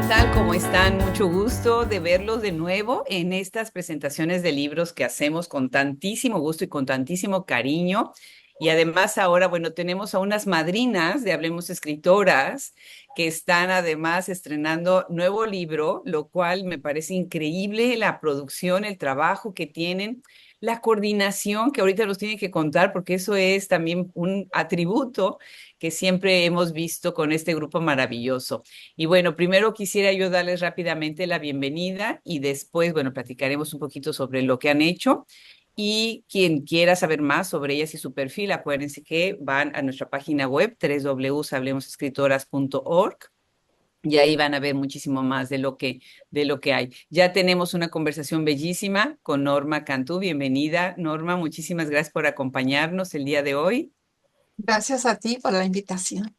tal? ¿Cómo están? Mucho gusto de verlos de nuevo en estas presentaciones de libros que hacemos con tantísimo gusto y con tantísimo cariño. Y además ahora, bueno, tenemos a unas madrinas de Hablemos Escritoras que están además estrenando nuevo libro, lo cual me parece increíble la producción, el trabajo que tienen, la coordinación que ahorita nos tienen que contar, porque eso es también un atributo que siempre hemos visto con este grupo maravilloso. Y bueno, primero quisiera yo darles rápidamente la bienvenida y después, bueno, platicaremos un poquito sobre lo que han hecho. Y quien quiera saber más sobre ellas y su perfil, acuérdense que van a nuestra página web www.hablemosescritoras.org y ahí van a ver muchísimo más de lo que hay. Ya tenemos una conversación bellísima con Norma Cantú. Bienvenida, Norma. Muchísimas gracias por acompañarnos el día de hoy. Gracias a ti por la invitación.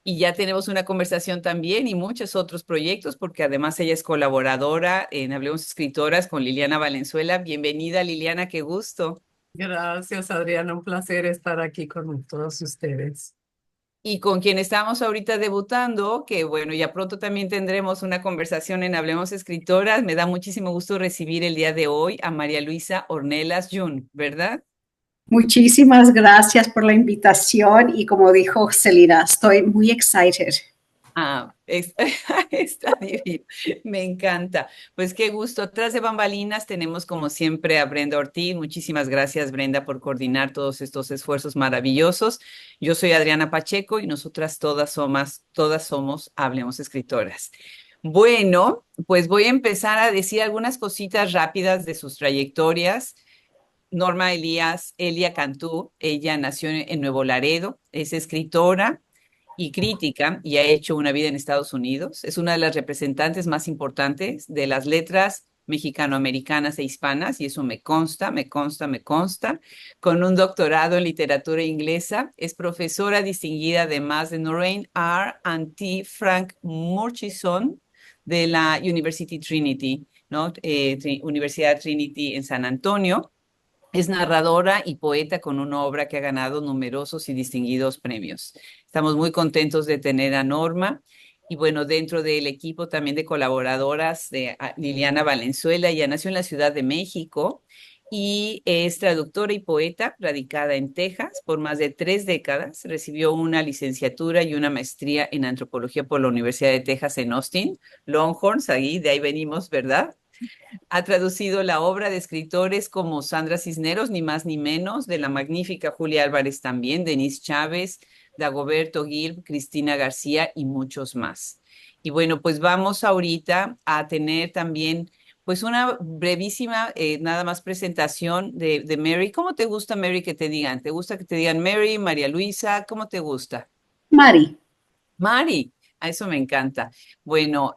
Y ya tenemos una conversación también y muchos otros proyectos, porque además ella es colaboradora en Hablemos Escritoras con Liliana Valenzuela. Bienvenida, Liliana, qué gusto. Gracias, Adriana. Un placer estar aquí con todos ustedes. Y con quien estamos ahorita debutando, que bueno, ya pronto también tendremos una conversación en Hablemos Escritoras. Me da muchísimo gusto recibir el día de hoy a María Luisa Ornelas Jun, ¿verdad? Muchísimas gracias por la invitación y como dijo Celina, estoy muy excited. Ah, está divino, me encanta. Pues qué gusto. Atrás de bambalinas tenemos como siempre a Brenda Ortiz. Muchísimas gracias, Brenda, por coordinar todos estos esfuerzos maravillosos. Yo soy Adriana Pacheco y nosotras todas somos Hablemos Escritoras. Bueno, pues voy a empezar a decir algunas cositas rápidas de sus trayectorias. Norma Elia Cantú, ella nació en Nuevo Laredo, es escritora y crítica y ha hecho una vida en Estados Unidos. Es una de las representantes más importantes de las letras mexicanoamericanas e hispanas, y eso me consta. Con un doctorado en literatura inglesa, es profesora distinguida además de Noreen R. and T. Frank Murchison de la University Trinity, ¿no? Universidad Trinity en San Antonio. Es narradora y poeta con una obra que ha ganado numerosos y distinguidos premios. Estamos muy contentos de tener a Norma y bueno, dentro del equipo también de colaboradoras de Liliana Valenzuela. Ella nació en la Ciudad de México y es traductora y poeta radicada en Texas por más de 3 décadas. Recibió una licenciatura y una maestría en antropología por la Universidad de Texas en Austin, Longhorns, ahí de ahí venimos, ¿verdad? Ha traducido la obra de escritores como Sandra Cisneros, ni más ni menos, de la magnífica Julia Álvarez también, Denise Chávez, Dagoberto Gil, Cristina García y muchos más. Y bueno, pues vamos ahorita a tener también pues una brevísima, nada más presentación de Mary. ¿Cómo te gusta, Mary, que te digan? ¿Te gusta que te digan Mary, María Luisa? ¿Cómo te gusta? Mari, Mari, a eso me encanta. Bueno,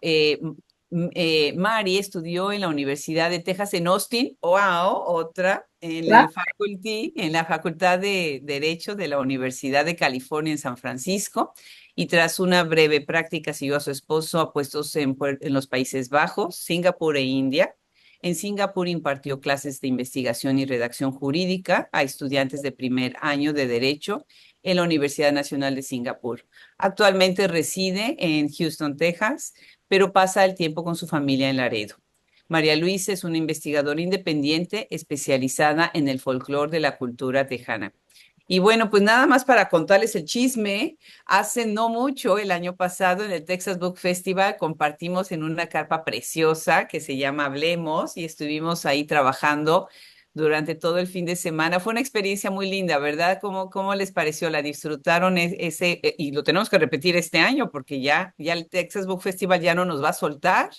Mari estudió en la Universidad de Texas en Austin, wow, otra, ¿verdad? en la Facultad de Derecho de la Universidad de California en San Francisco, y tras una breve práctica siguió a su esposo a puestos en los Países Bajos, Singapur e India. En Singapur impartió clases de investigación y redacción jurídica a estudiantes de primer año de Derecho en la Universidad Nacional de Singapur. Actualmente reside en Houston, Texas, pero pasa el tiempo con su familia en Laredo. María Luisa es una investigadora independiente especializada en el folclore de la cultura tejana. Y bueno, pues nada más para contarles el chisme, hace no mucho, el año pasado, en el Texas Book Festival, compartimos en una carpa preciosa que se llama Hablemos y estuvimos ahí trabajando durante todo el fin de semana. Fue una experiencia muy linda, ¿verdad? ¿Cómo les pareció? ¿La disfrutaron ese? Y lo tenemos que repetir este año porque ya el Texas Book Festival ya no nos va a soltar.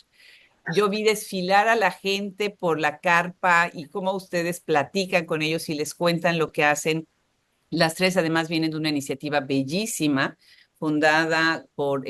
Yo vi desfilar a la gente por la carpa y cómo ustedes platican con ellos y les cuentan lo que hacen. Las tres además vienen de una iniciativa bellísima fundada por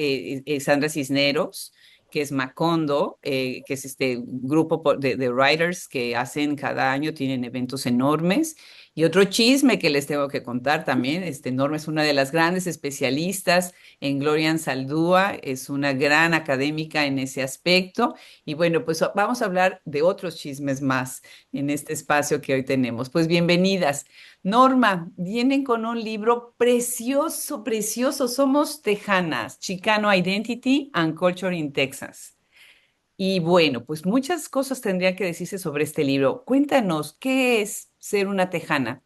Sandra Cisneros, que es Macondo, que es este grupo de writers que hacen cada año, tienen eventos enormes. Y otro chisme que les tengo que contar también, Norma es una de las grandes especialistas en Gloria Anzaldúa, es una gran académica en ese aspecto. Y bueno, pues vamos a hablar de otros chismes más en este espacio que hoy tenemos. Pues bienvenidas. Norma, vienen con un libro precioso, precioso. Somos tejanas, Chicano Identity and Culture in Texas. Y bueno, pues muchas cosas tendría que decirse sobre este libro. Cuéntanos, ¿qué es ser una tejana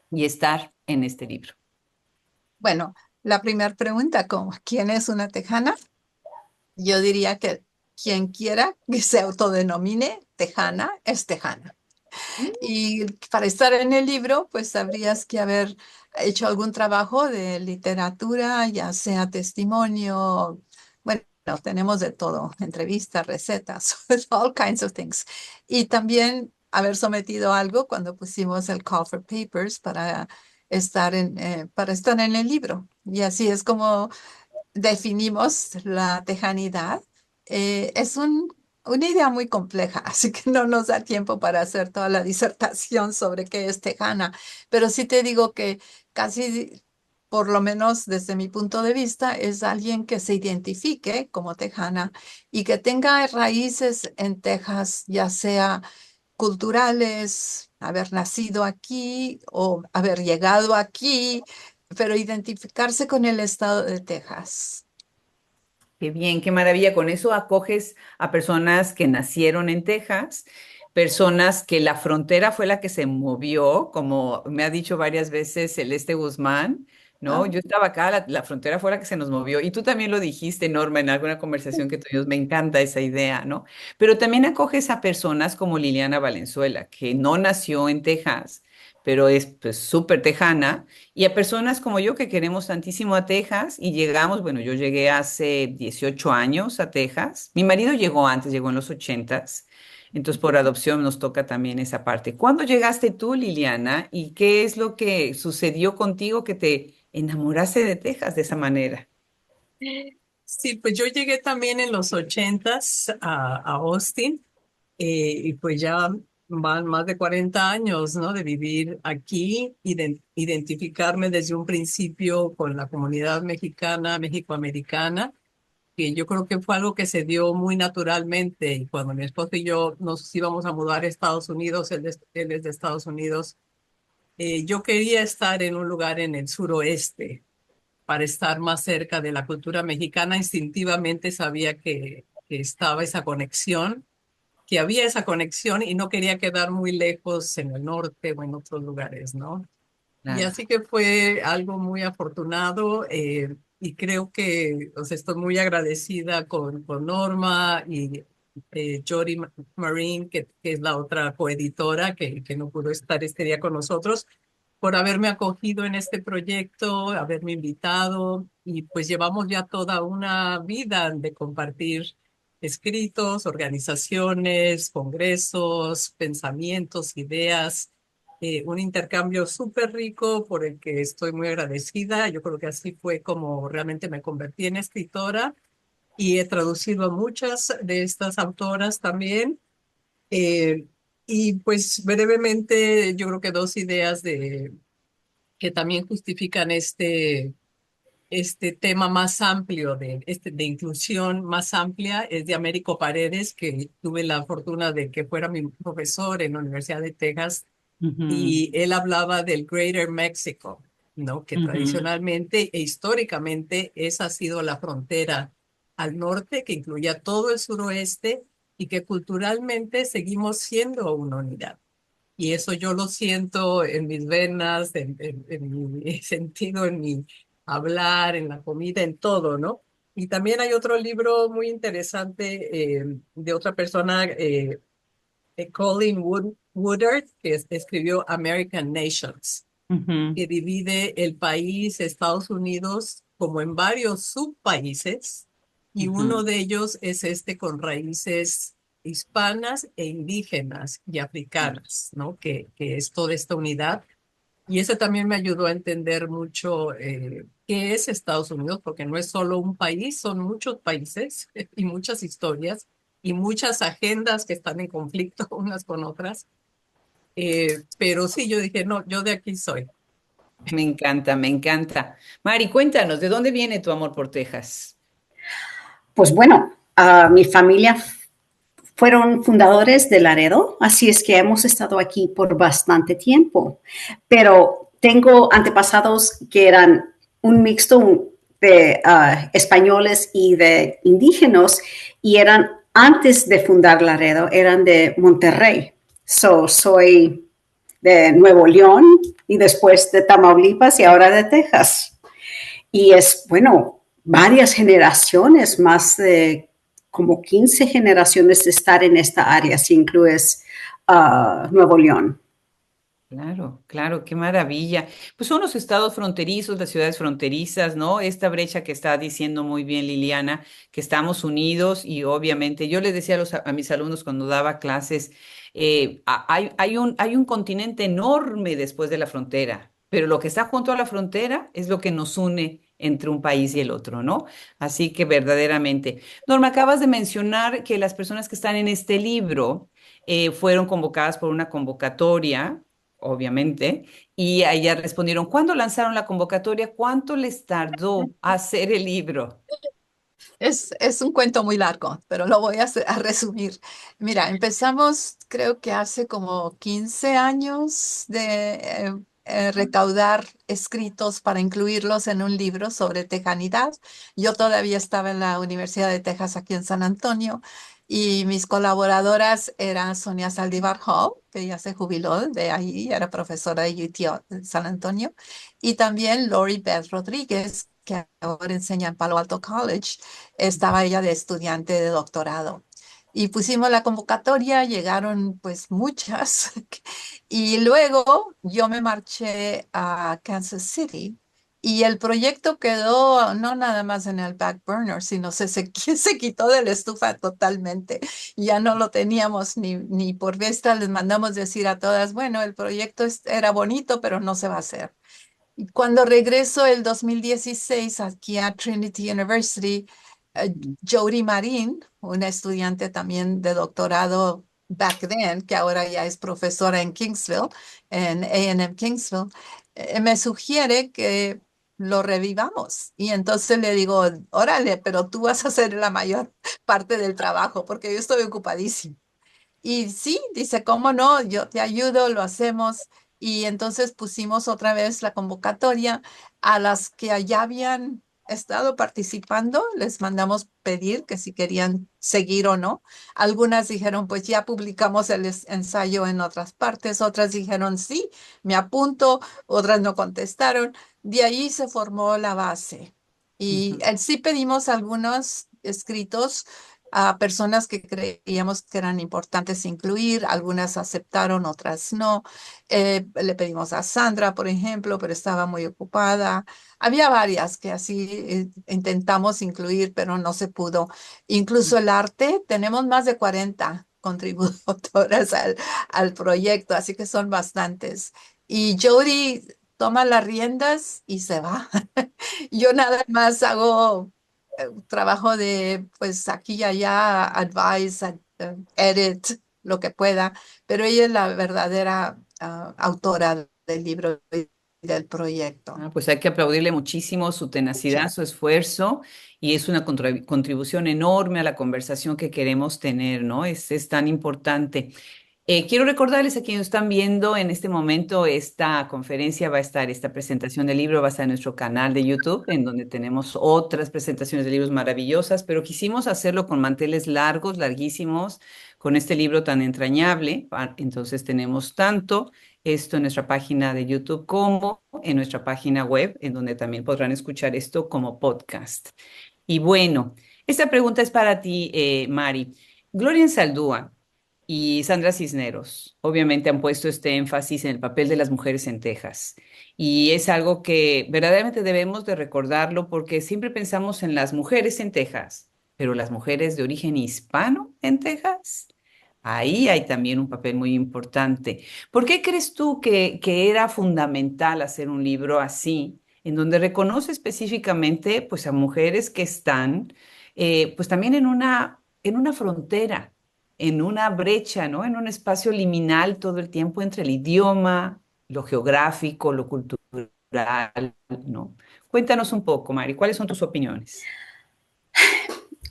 y estar en este libro? Bueno, la primera pregunta, como, ¿quién es una tejana? Yo diría que quien quiera que se autodenomine tejana es tejana. Y para estar en el libro, pues habrías que haber hecho algún trabajo de literatura, ya sea testimonio, bueno, tenemos de todo, entrevistas, recetas, all kinds of things. Y también haber sometido algo cuando pusimos el call for papers para estar en el libro. Y así es como definimos la tejanidad. Una idea muy compleja, así que no nos da tiempo para hacer toda la disertación sobre qué es tejana, pero sí te digo que casi, por lo menos desde mi punto de vista, es alguien que se identifique como tejana y que tenga raíces en Texas, ya sea culturales, haber nacido aquí o haber llegado aquí, pero identificarse con el estado de Texas. Qué bien, qué maravilla. Con eso acoges a personas que nacieron en Texas, personas que la frontera fue la que se movió, como me ha dicho varias veces Celeste Guzmán, ¿no? Ah, Yo estaba acá, la frontera fue la que se nos movió. Y tú también lo dijiste, Norma, en alguna conversación que tuvimos. Me encanta esa idea, ¿no? Pero también acoges a personas como Liliana Valenzuela, que no nació en Texas, pero es pues súper tejana y a personas como yo que queremos tantísimo a Texas y llegamos, bueno, yo llegué hace 18 años a Texas. Mi marido llegó antes, llegó en los 80s. Entonces, por adopción nos toca también esa parte. ¿Cuándo llegaste tú, Liliana? ¿Y qué es lo que sucedió contigo que te enamoraste de Texas de esa manera? Sí, pues yo llegué también en los 80s a Austin, y pues ya van más de 40 años, ¿no? De vivir aquí y de identificarme desde un principio con la comunidad mexicana, mexicoamericana, que yo creo que fue algo que se dio muy naturalmente. Y cuando mi esposo y yo nos íbamos a mudar a Estados Unidos, él es de Estados Unidos, yo quería estar en un lugar en el suroeste para estar más cerca de la cultura mexicana. Instintivamente sabía que estaba esa conexión, que había esa conexión y no quería quedar muy lejos en el norte o en otros lugares, ¿no? Y Claro. así que fue algo muy afortunado, y creo que, o sea, estoy muy agradecida con Norma y Jody Marín, que es la otra coeditora que no pudo estar este día con nosotros, por haberme acogido en este proyecto, haberme invitado, y pues llevamos ya toda una vida de compartir escritos, organizaciones, congresos, pensamientos, ideas, un intercambio súper rico por el que estoy muy agradecida. Yo creo que así fue como realmente me convertí en escritora y he traducido a muchas de estas autoras también. Eh, y pues brevemente, yo creo que dos ideas que también justifican este tema más amplio de inclusión más amplia es de Américo Paredes, que tuve la fortuna de que fuera mi profesor en la Universidad de Texas, Ujú, y él hablaba del Greater Mexico, ¿no? Que ujú. tradicionalmente e históricamente esa ha sido la frontera al norte, que incluía todo el suroeste, y que culturalmente seguimos siendo una unidad. Y eso yo lo siento en mis venas, en mi sentido, en mi hablar, en la comida, en todo, ¿no? Y también hay otro libro muy interesante, de otra persona, Colin Woodard, que escribió American Nations, Ujú, que divide el país, Estados Unidos, como en varios subpaíses, y uno ujú. de ellos es este con raíces hispanas e indígenas y africanas, ¿no? Que es toda esta unidad. Y eso también me ayudó a entender mucho, qué es Estados Unidos, porque no es solo un país, son muchos países y muchas historias y muchas agendas que están en conflicto unas con otras. Pero sí, yo dije, no, yo de aquí soy. Me encanta, me encanta. Mari, cuéntanos, ¿de dónde viene tu amor por Texas? Pues bueno, mi familia fueron fundadores de Laredo, así es que hemos estado aquí por bastante tiempo, pero tengo antepasados que eran un mixto de españoles y de indígenas y eran antes de fundar Laredo, eran de Monterrey. Soy de Nuevo León y después de Tamaulipas y ahora de Texas. Y es, bueno, varias generaciones, más de como 15 generaciones de estar en esta área, si incluyes Nuevo León. Claro, claro, qué maravilla. Pues son los estados fronterizos, las ciudades fronterizas, ¿no? Esta brecha que está diciendo muy bien Liliana, que estamos unidos y obviamente yo les decía a mis alumnos cuando daba clases, hay un continente enorme después de la frontera, pero lo que está junto a la frontera es lo que nos une entre un país y el otro, ¿no? Así que verdaderamente. Norma, acabas de mencionar que las personas que están en este libro fueron convocadas por una convocatoria obviamente, y a ella respondieron, ¿cuándo lanzaron la convocatoria? ¿Cuánto les tardó hacer el libro? Es un cuento muy largo, pero lo voy a resumir. Mira, empezamos creo que hace como 15 años de recaudar escritos para incluirlos en un libro sobre tejanidad. Yo todavía estaba en la Universidad de Texas aquí en San Antonio y mis colaboradoras eran Sonia Saldívar Hall, que ya se jubiló de ahí, era profesora de UT San Antonio, y también Lori Beth Rodríguez, que ahora enseña en Palo Alto College. Estaba ella de estudiante de doctorado. Y pusimos la convocatoria, llegaron pues muchas. Y luego yo me marché a Kansas City y el proyecto quedó no nada más en el back burner, sino se quitó de la estufa totalmente. Ya no lo teníamos ni por vista. Les mandamos decir a todas, bueno, el proyecto era bonito, pero no se va a hacer. Y cuando regreso el 2016 aquí a Trinity University, eh, Jody Marín, una estudiante también de doctorado back then, que ahora ya es profesora en Kingsville, en A&M Kingsville, me sugiere que lo revivamos. Y entonces le digo, órale, pero tú vas a hacer la mayor parte del trabajo porque yo estoy ocupadísima. Y sí, dice, ¿cómo no? Yo te ayudo, lo hacemos. Y entonces pusimos otra vez la convocatoria a las que ya habían estado participando, les mandamos pedir que si querían seguir o no. Algunas dijeron, pues ya publicamos el ensayo en otras partes, otras dijeron, sí, me apunto, otras no contestaron. De ahí se formó la base. Y Ujú. sí pedimos algunos escritos a personas que creíamos que eran importantes incluir, algunas aceptaron, otras no. Le pedimos a Sandra, por ejemplo, pero estaba muy ocupada. Había varias que así intentamos incluir, pero no se pudo. Incluso el arte, tenemos más de 40 contributoras al proyecto, así que son bastantes. Y Jody toma las riendas y se va. Yo nada más hago trabajo de, pues aquí y allá, advice, edit, lo que pueda, pero ella es la verdadera autora del libro y del proyecto. Ah, pues hay que aplaudirle muchísimo su tenacidad, su esfuerzo, y es una contribución enorme a la conversación que queremos tener, ¿no? Es tan importante. Quiero recordarles a quienes están viendo en este momento esta conferencia va a estar, esta presentación del libro va a estar en nuestro canal de YouTube, en donde tenemos otras presentaciones de libros maravillosas, pero quisimos hacerlo con manteles largos, larguísimos, con este libro tan entrañable. Entonces tenemos tanto esto en nuestra página de YouTube como en nuestra página web, en donde también podrán escuchar esto como podcast. Y bueno, esta pregunta es para ti, Mari. Gloria Saldúa y Sandra Cisneros, obviamente han puesto este énfasis en el papel de las mujeres en Texas. Y es algo que verdaderamente debemos de recordarlo porque siempre pensamos en las mujeres en Texas, pero las mujeres de origen hispano en Texas, ahí hay también un papel muy importante. ¿Por qué crees tú que era fundamental hacer un libro así, en donde reconoce específicamente pues, a mujeres que están pues también en una frontera? en una brecha, ¿no? En un espacio liminal todo el tiempo entre el idioma, lo geográfico, lo cultural, ¿no? Cuéntanos un poco, Mari, ¿cuáles son tus opiniones?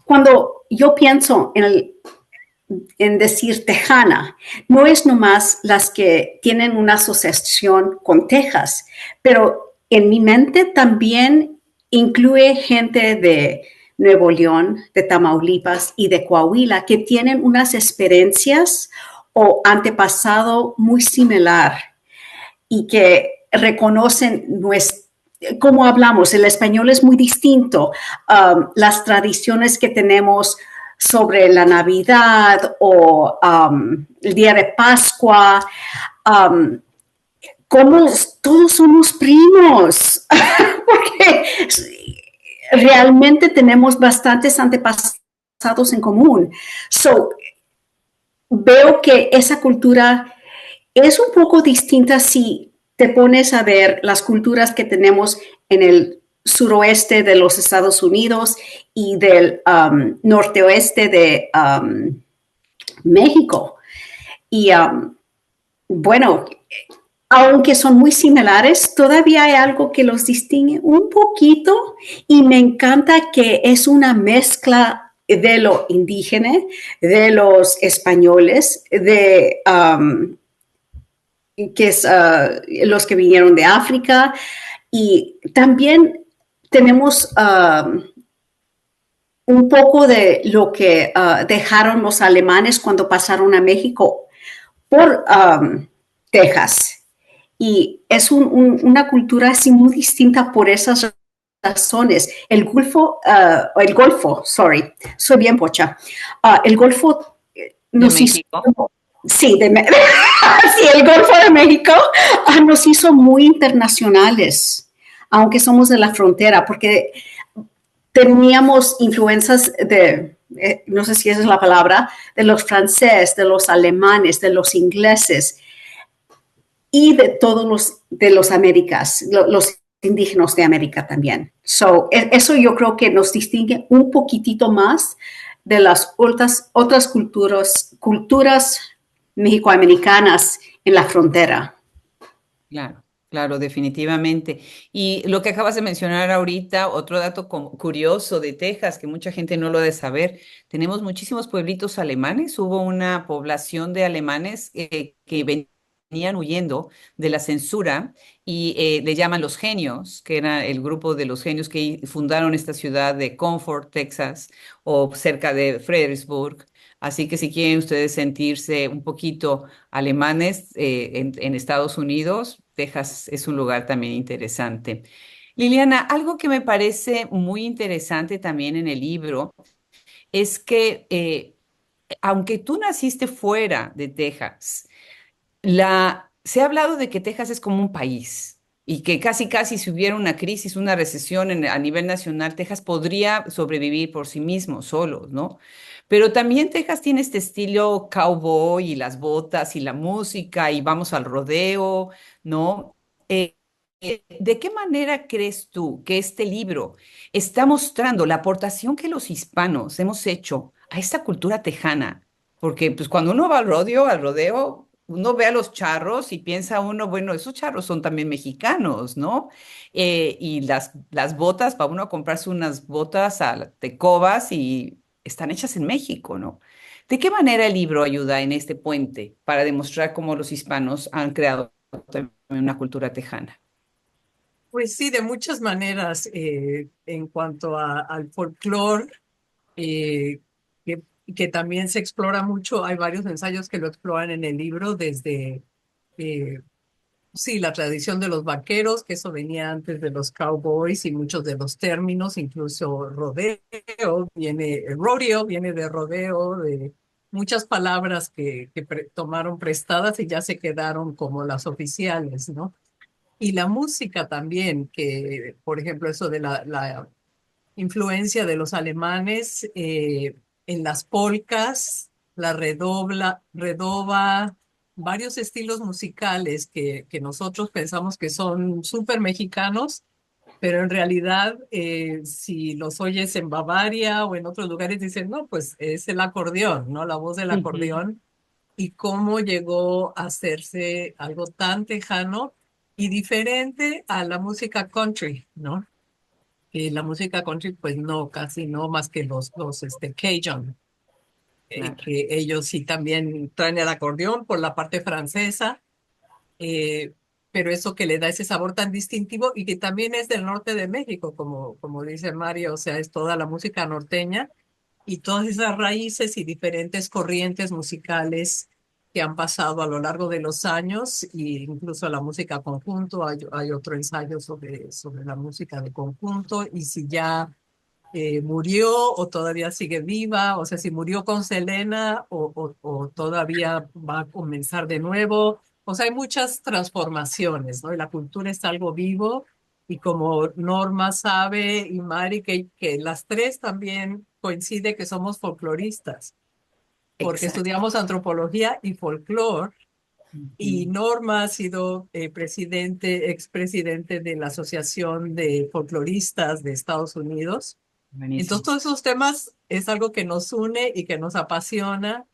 Cuando yo pienso en decir tejana, no es nomás las que tienen una asociación con Texas, pero en mi mente también incluye gente de Nuevo León, de Tamaulipas y de Coahuila que tienen unas experiencias o antepasado muy similar y que reconocen nuestra como hablamos, el español es muy distinto. Las tradiciones que tenemos sobre la Navidad o el día de Pascua, um, como todos somos primos, porque realmente tenemos bastantes antepasados en común. So, veo que esa cultura es un poco distinta si te pones a ver las culturas que tenemos en el suroeste de los Estados Unidos y del norteoeste de México. Y bueno, aunque son muy similares, todavía hay algo que los distingue un poquito y me encanta que es una mezcla de lo indígena, de los españoles, de que es los que vinieron de África y también tenemos un poco de lo que dejaron los alemanes cuando pasaron a México por Texas. Y es una cultura así muy distinta por esas razones. Sorry, soy bien pocha. El Golfo De nos hizo, México. sí, sí, el Golfo de México nos hizo muy internacionales, aunque somos de la frontera, porque teníamos influencias no sé si esa es la palabra, de los franceses, de los alemanes, de los ingleses y de todos de los Américas, los indígenas de América también. So, eso yo creo que nos distingue un poquitito más de las otras culturas mexicoamericanas en la frontera. Claro, claro, definitivamente. Y lo que acabas de mencionar ahorita, otro dato curioso de Texas, que mucha gente no lo debe saber, tenemos muchísimos pueblitos alemanes. Hubo una población de alemanes que venían huyendo de la censura y le llaman los genios, que era el grupo de los genios que fundaron esta ciudad de Comfort, Texas, o cerca de Fredericksburg. Así que si quieren ustedes sentirse un poquito alemanes en Estados Unidos, Texas es un lugar también interesante. Liliana, algo que me parece muy interesante también en el libro es que aunque tú naciste fuera de Texas, se ha hablado de que Texas es como un país y que casi casi si hubiera una crisis, una recesión a nivel nacional, Texas podría sobrevivir por sí mismo, solo, ¿no? Pero también Texas tiene este estilo cowboy y las botas y la música y vamos al rodeo, ¿no? Eh, ¿De qué manera crees tú que este libro está mostrando la aportación que los hispanos hemos hecho a esta cultura tejana? Porque pues cuando uno va al rodeo, uno ve a los charros y piensa uno, bueno, esos charros son también mexicanos, ¿no? Y las botas, para uno comprarse unas botas a Tecobas y están hechas en México, ¿no? ¿De qué manera el libro ayuda en este puente para demostrar cómo los hispanos han creado también una cultura tejana? Pues sí, de muchas maneras, en cuanto al folclore, eh, que también se explora mucho, hay varios ensayos que lo exploran en el libro, desde, eh, sí, la tradición de los vaqueros, que eso venía antes de los cowboys y muchos de los términos, incluso rodeo, viene de rodeo, de muchas palabras que tomaron prestadas y ya se quedaron como las oficiales, ¿no? Y la música también, que por ejemplo eso de la influencia de los alemanes en las polcas, la redoba, varios estilos musicales que nosotros pensamos que son súper mexicanos, pero en realidad si los oyes en Bavaria o en otros lugares dicen, no, pues es el acordeón, ¿no? La voz del Ujú. acordeón y cómo llegó a hacerse algo tan tejano y diferente a la música country, ¿no? Que la música country, pues no, casi no, más que los Cajun, Claro. que ellos sí también traen el acordeón por la parte francesa, eh, pero eso que le da ese sabor tan distintivo y que también es del norte de México, como dice Mario, o sea, es toda la música norteña y todas esas raíces y diferentes corrientes musicales que han pasado a lo largo de los años, e incluso la música conjunto, hay otro ensayo sobre la música de conjunto, y si ya murió o todavía sigue viva, o sea, si murió con Selena o todavía va a comenzar de nuevo. O sea, hay muchas transformaciones, ¿no? Y la cultura es algo vivo y como Norma sabe y Mari, que las tres también coincide que somos folcloristas, porque Exacto. estudiamos antropología y folclore. Y Ujú. Norma ha sido expresidente de la Asociación de Folcloristas de Estados Unidos. Entonces, Buenísimo. todos esos temas es algo que nos une y que nos apasiona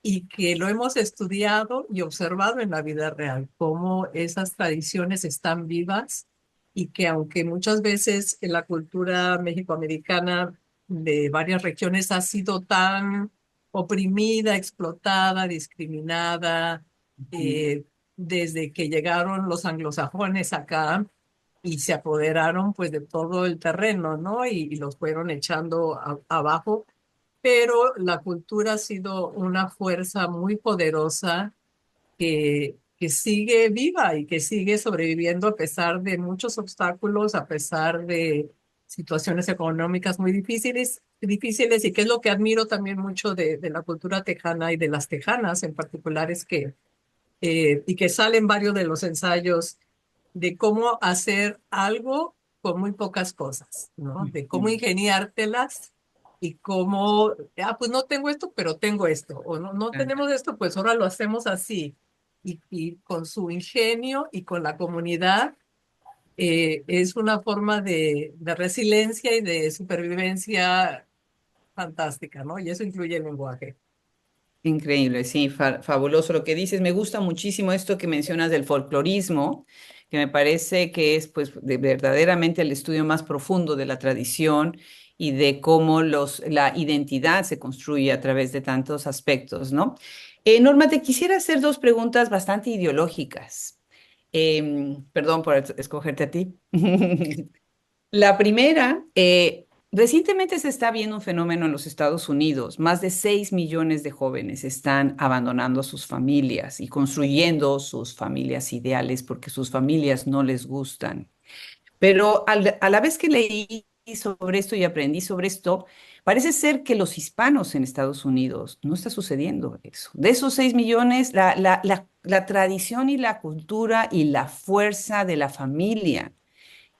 y que lo hemos estudiado y observado en la vida real, cómo esas tradiciones están vivas y que aunque muchas veces en la cultura mexicoamericana de varias regiones ha sido tan oprimida, explotada, discriminada, Ujú. eh, desde que llegaron los anglosajones acá y se apoderaron pues de todo el terreno, ¿no? Y los fueron echando abajo, pero la cultura ha sido una fuerza muy poderosa que sigue viva y que sigue sobreviviendo a pesar de muchos obstáculos, a pesar de situaciones económicas muy difíciles, y que es lo que admiro también mucho de la cultura tejana y de las tejanas en particular, es que, y que salen varios de los ensayos de cómo hacer algo con muy pocas cosas, ¿no? De cómo Ujú. ingeniártelas y cómo, pues no tengo esto, pero tengo esto, o no, no Claro. tenemos esto, pues ahora lo hacemos así. Y con su ingenio y con la comunidad, es una forma de resiliencia y de supervivencia fantástica, ¿no? Y eso incluye el lenguaje. Increíble, sí, fabuloso lo que dices. Me gusta muchísimo esto que mencionas del folclorismo, que me parece que es pues verdaderamente el estudio más profundo de la tradición y de cómo la identidad se construye a través de tantos aspectos, ¿no? Norma, te quisiera hacer dos preguntas bastante ideológicas. Perdón por escogerte a ti. La primera, recientemente se está viendo un fenómeno en los Estados Unidos. Más de 6 millones de jóvenes están abandonando sus familias y construyendo sus familias ideales porque sus familias no les gustan. Pero a la vez que leí sobre esto y aprendí sobre esto, parece ser que los hispanos en Estados Unidos no está sucediendo eso. De esos 6 millones, la tradición y la cultura y la fuerza de la familia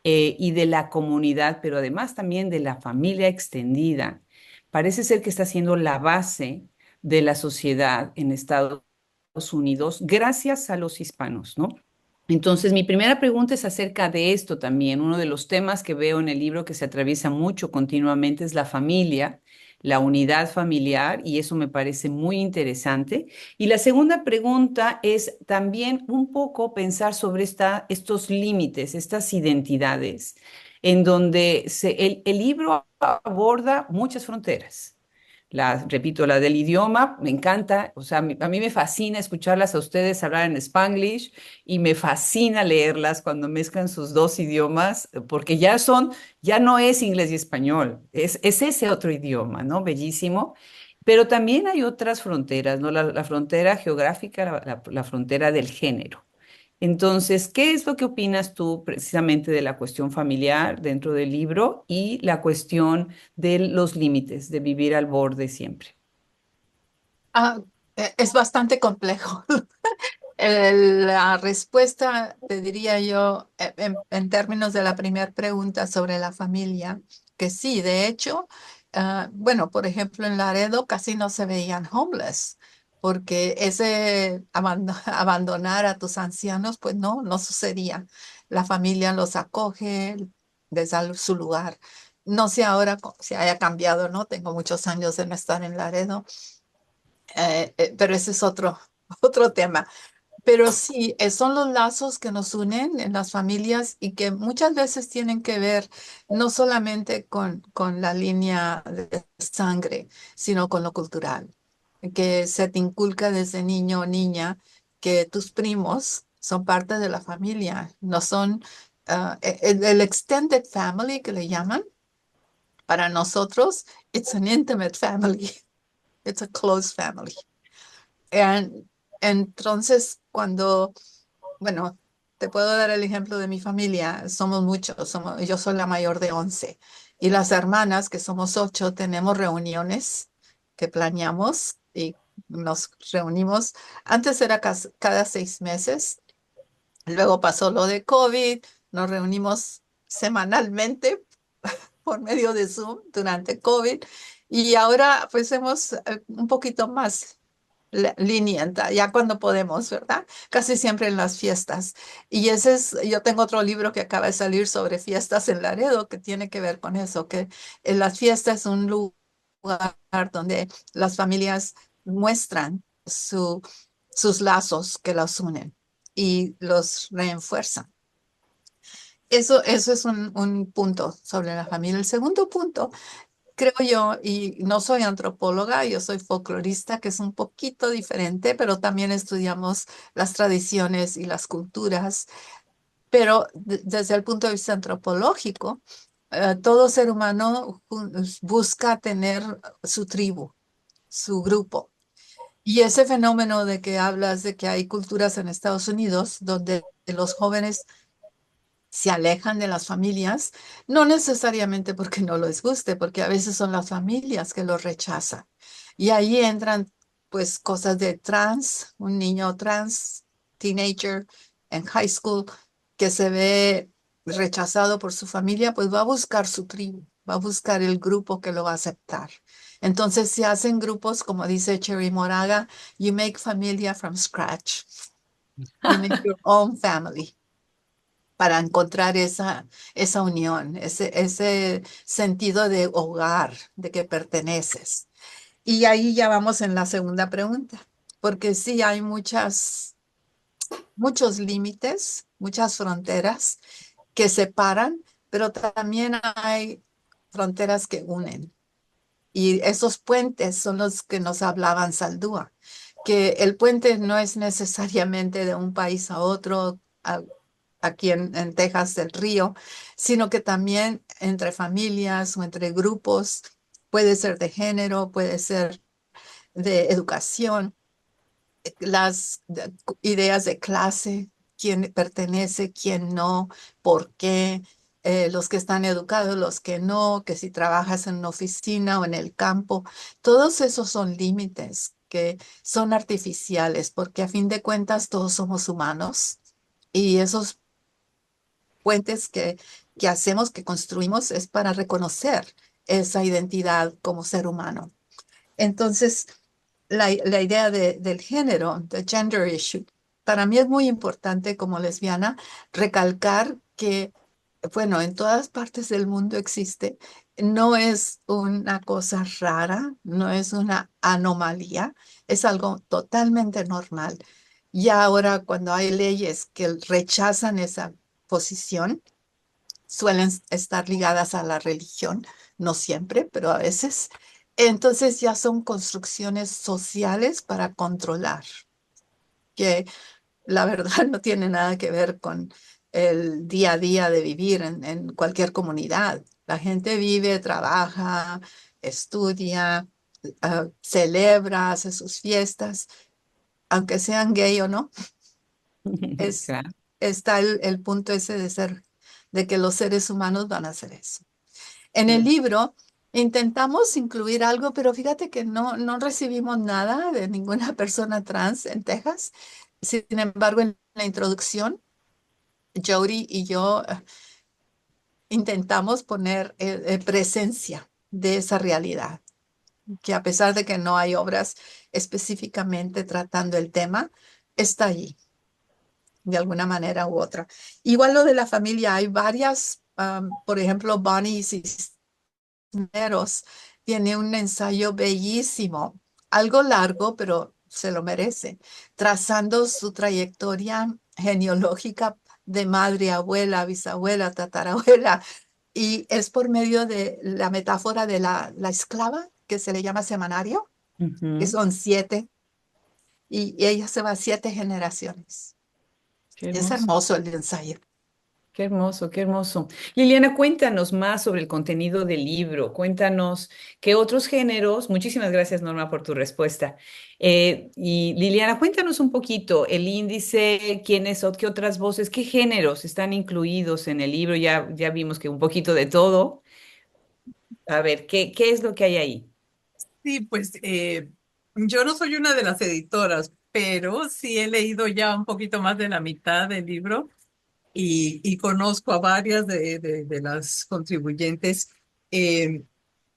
y de la comunidad, pero además también de la familia extendida. Parece ser que está siendo la base de la sociedad en Estados Unidos gracias a los hispanos, ¿no? Entonces, mi primera pregunta es acerca de esto también. Uno de los temas que veo en el libro que se atraviesa mucho continuamente es la familia, la unidad familiar, y eso me parece muy interesante. Y la segunda pregunta es también un poco pensar sobre estos límites, estas identidades, en donde el libro aborda muchas fronteras. Repito, la del idioma, me encanta, o sea, a mí me fascina escucharlas a ustedes hablar en Spanglish y me fascina leerlas cuando mezclan sus dos idiomas, porque ya no es inglés y español, es ese otro idioma, ¿no? Bellísimo. Pero también hay otras fronteras, ¿no? La frontera geográfica, la frontera del género. Entonces, ¿qué es lo que opinas tú precisamente de la cuestión familiar dentro del libro y la cuestión de los límites, de vivir al borde siempre? Ah, es bastante complejo. La respuesta, te diría yo, en términos de la primera pregunta sobre la familia, que sí, de hecho, bueno, por ejemplo, en Laredo casi no se veían homeless, porque ese abandonar a tus ancianos, pues no, no sucedía. La familia los acoge, desde su lugar. No sé ahora si haya cambiado, ¿no? Tengo muchos años de no estar en Laredo, pero ese es otro, otro tema. Pero sí, son los lazos que nos unen en las familias y que muchas veces tienen que ver no solamente con la línea de sangre, sino con lo cultural. Que se te inculca desde niño o niña que tus primos son parte de la familia, no son el extended family que le llaman. Para nosotros, it's an intimate family, it's a close family. And, entonces, bueno, te puedo dar el ejemplo de mi familia. Somos muchos, yo soy la mayor de 11. Y las hermanas, que somos 8, tenemos reuniones que planeamos y nos reunimos. Antes era cada 6 meses, luego pasó lo de COVID, nos reunimos semanalmente por medio de Zoom durante COVID y ahora pues hemos un poquito más linienta, ya cuando podemos, ¿verdad? Casi siempre en las fiestas. Y yo tengo otro libro que acaba de salir sobre fiestas en Laredo que tiene que ver con eso, que en las fiestas es un lugar donde las familias muestran sus lazos que los unen y los refuerzan. Eso es un punto sobre la familia. El segundo punto, creo yo, y no soy antropóloga, yo soy folclorista, que es un poquito diferente, pero también estudiamos las tradiciones y las culturas. Pero desde el punto de vista antropológico, todo ser humano busca tener su tribu, su grupo. Y ese fenómeno de que hablas de que hay culturas en Estados Unidos donde los jóvenes se alejan de las familias, no necesariamente porque no les guste, porque a veces son las familias que los rechazan. Y ahí entran pues cosas de trans, un niño trans, teenager en high school, que se ve rechazado por su familia, pues va a buscar su tribu, va a buscar el grupo que lo va a aceptar. Entonces se hacen grupos, como dice Cherry Moraga, you make familia from scratch. You make your own family para encontrar esa unión, ese sentido de hogar, de que perteneces. Y ahí ya vamos en la segunda pregunta, porque sí hay muchos límites, muchas fronteras que separan, pero también hay fronteras que unen. Y esos puentes son los que nos hablaban Saldúa, que el puente no es necesariamente de un país a otro, aquí en Texas del Río, sino que también entre familias o entre grupos, puede ser de género, puede ser de educación, ideas de clase, quién pertenece, quién no, por qué, los que están educados, los que no, que si trabajas en una oficina o en el campo, todos esos son límites que son artificiales, porque a fin de cuentas todos somos humanos y esos puentes que hacemos, que construimos, es para reconocer esa identidad como ser humano. Entonces, la idea del género, the gender issue, para mí es muy importante como lesbiana recalcar que, bueno, en todas partes del mundo existe, no es una cosa rara, no es una anomalía, es algo totalmente normal. Y ahora cuando hay leyes que rechazan esa posición, suelen estar ligadas a la religión, no siempre, pero a veces. Entonces ya son construcciones sociales para controlar, que la verdad no tiene nada que ver con el día a día de vivir en cualquier comunidad. La gente vive, trabaja, estudia, celebra, hace sus fiestas, aunque sean gay o no, es, Claro. está el punto ese de que los seres humanos van a hacer eso. En el Mm. libro intentamos incluir algo, pero fíjate que no recibimos nada de ninguna persona trans en Texas. Sin embargo, en la introducción, Jody y yo intentamos poner presencia de esa realidad, que a pesar de que no hay obras específicamente tratando el tema, está allí de alguna manera u otra. Igual lo de la familia, hay varias Por ejemplo, Bonnie Cisneros tiene un ensayo bellísimo, algo largo, pero se lo merece, trazando su trayectoria genealógica de madre, abuela, bisabuela, tatarabuela, y es por medio de la metáfora de la esclava, que se le llama semanario, que Ujú. son siete, y ella se va 7 generaciones. Qué Es hermoso. hermoso el ensayo. Qué hermoso, qué hermoso. Liliana, cuéntanos más sobre el contenido del libro. Cuéntanos qué otros géneros. Muchísimas gracias, Norma, por tu respuesta. Y Liliana, cuéntanos un poquito el índice, quiénes o qué otras voces, qué géneros están incluidos en el libro. Ya vimos que un poquito de todo. A ver, ¿qué es lo que hay ahí? Sí, pues yo no soy una de las editoras, pero sí he leído ya un poquito más de la mitad del libro y conozco a varias de las contribuyentes. eh,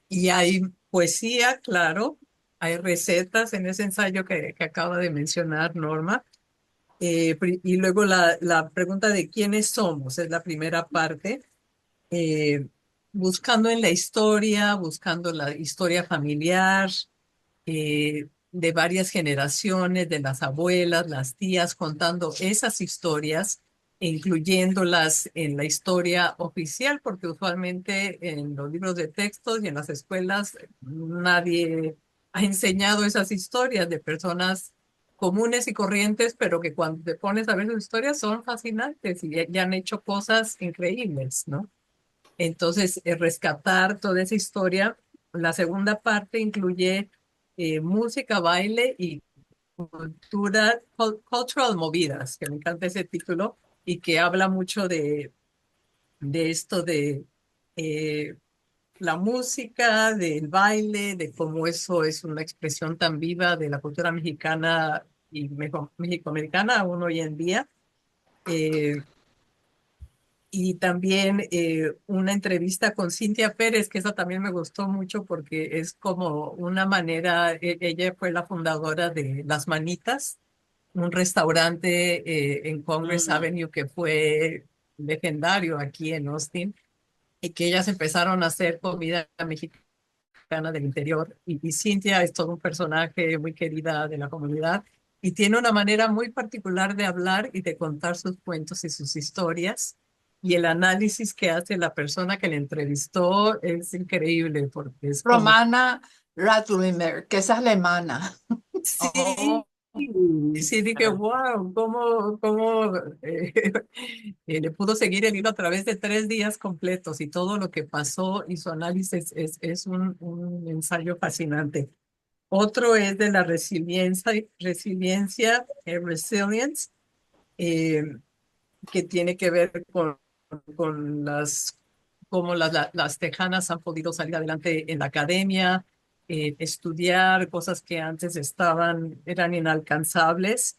y hay poesía, claro, hay recetas en ese ensayo que acaba de mencionar Norma. Y luego la pregunta de quiénes somos es la primera parte, eh, buscando en la historia, buscando la historia familiar de varias generaciones, de las abuelas, las tías, contando esas historias, e incluyéndolas en la historia oficial, porque usualmente en los libros de textos y en las escuelas nadie ha enseñado esas historias de personas comunes y corrientes, pero que cuando te pones a ver sus historias son fascinantes y ya han hecho cosas increíbles, ¿no? Entonces, rescatar toda esa historia. La segunda parte incluye música, baile y cultural movidas, que me encanta ese título y que habla mucho de esto de eh, la música, del baile, de cómo eso es una expresión tan viva de la cultura mexicana y mexicoamericana aún hoy en día. Eh, y también una entrevista con Cintia Pérez, que esa también me gustó mucho porque es como una manera, ella fue la fundadora de Las Manitas, un restaurante en Congress Mm. Avenue que fue legendario aquí en Austin, y que ellas empezaron a hacer comida mexicana del interior. Y Cintia es todo un personaje muy querida de la comunidad y tiene una manera muy particular de hablar y de contar sus cuentos y sus historias. Y el análisis que hace la persona que le entrevistó es increíble porque es como, Romana Radlinger, que es alemana. sí, Oh, sí, dije, wow, cómo le pudo seguir el hilo a través de 3 días completos y todo lo que pasó y su análisis es un ensayo fascinante. Otro es de la resilience, eh, que tiene que ver con cómo las tejanas han podido salir adelante en la academia, estudiar cosas que antes eran inalcanzables,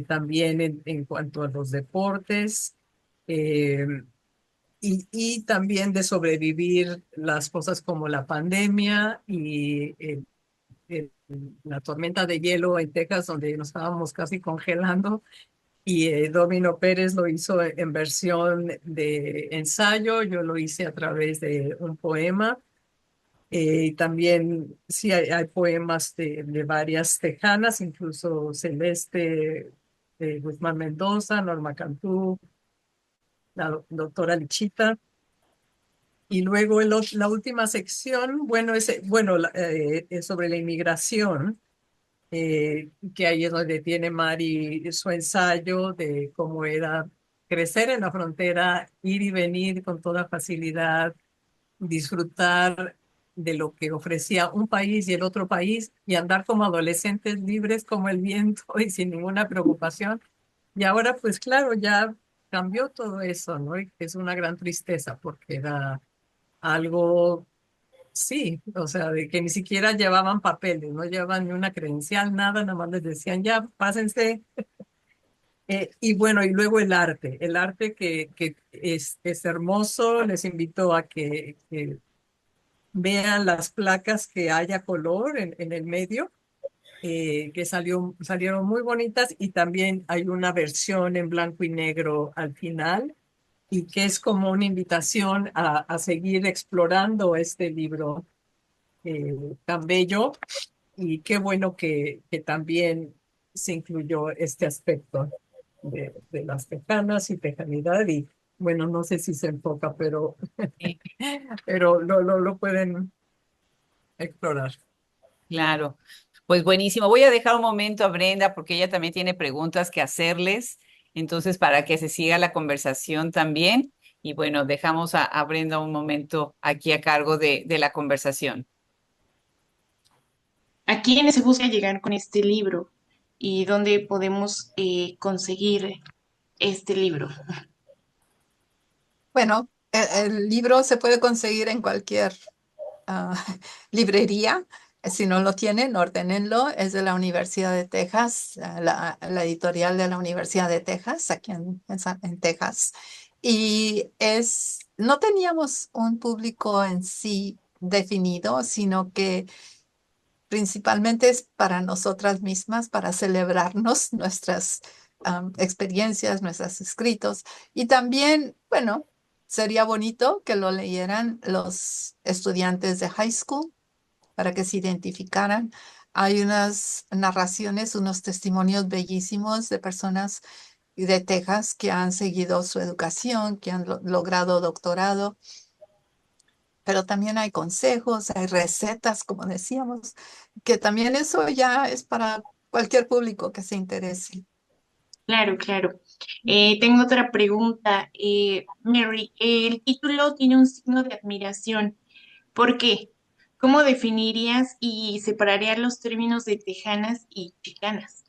también en cuanto a los deportes, eh, y también de sobrevivir las cosas como la pandemia y eh, la tormenta de hielo en Texas, donde nos estábamos casi congelando, y Domino Pérez lo hizo en versión de ensayo, yo lo hice a través de un poema, y también sí hay poemas de varias tejanas, incluso Celeste Guzmán Mendoza, Norma Cantú, la doctora Lichita. Y luego la última sección, bueno, es sobre la inmigración, que ahí es donde tiene Mari su ensayo de cómo era crecer en la frontera, ir y venir con toda facilidad, disfrutar de lo que ofrecía un país y el otro país y andar como adolescentes libres como el viento y sin ninguna preocupación. Y ahora, pues claro, ya cambió todo eso, ¿no? Y es una gran tristeza porque era algo. Sí, o sea, de que ni siquiera llevaban papeles, no llevaban ni una credencial, nada más les decían ya, pásense. Y bueno, y luego el arte que es hermoso, les invito a que vean las placas que haya color en el medio, que salieron muy bonitas y también hay una versión en blanco y negro al final y que es como una invitación a seguir explorando este libro tan bello. Y qué bueno que también se incluyó este aspecto de las tejanas y tejanidad. Y bueno, no sé si se enfoca, Sí, pero lo pueden explorar. claro. Pues buenísimo. Voy a dejar un momento a Brenda porque ella también tiene preguntas que hacerles. Entonces, para que se siga la conversación también. Y bueno, dejamos a Brenda un momento aquí a cargo de la conversación. ¿A quiénes se busca llegar con este libro y dónde podemos conseguir este libro? Bueno, el libro se puede conseguir en cualquier ah, librería. Si no lo tienen, ordénenlo. Es de la Universidad de Texas, la editorial de la Universidad de Texas, aquí en Texas. Y no teníamos un público en sí definido, sino que principalmente es para nosotras mismas, para celebrarnos nuestras experiencias, nuestros escritos. Y también, bueno, sería bonito que lo leyeran los estudiantes de high school para que se identificaran. Hay unas narraciones, unos testimonios bellísimos de personas de Texas que han seguido su educación, que han logrado doctorado, pero también hay consejos, hay recetas, como decíamos, que también eso ya es para cualquier público que se interese. Claro, claro. Tengo otra pregunta. Mary, el título tiene un signo de admiración. ¿Por qué? ¿Cómo definirías y separarías los términos de tejanas y chicanas?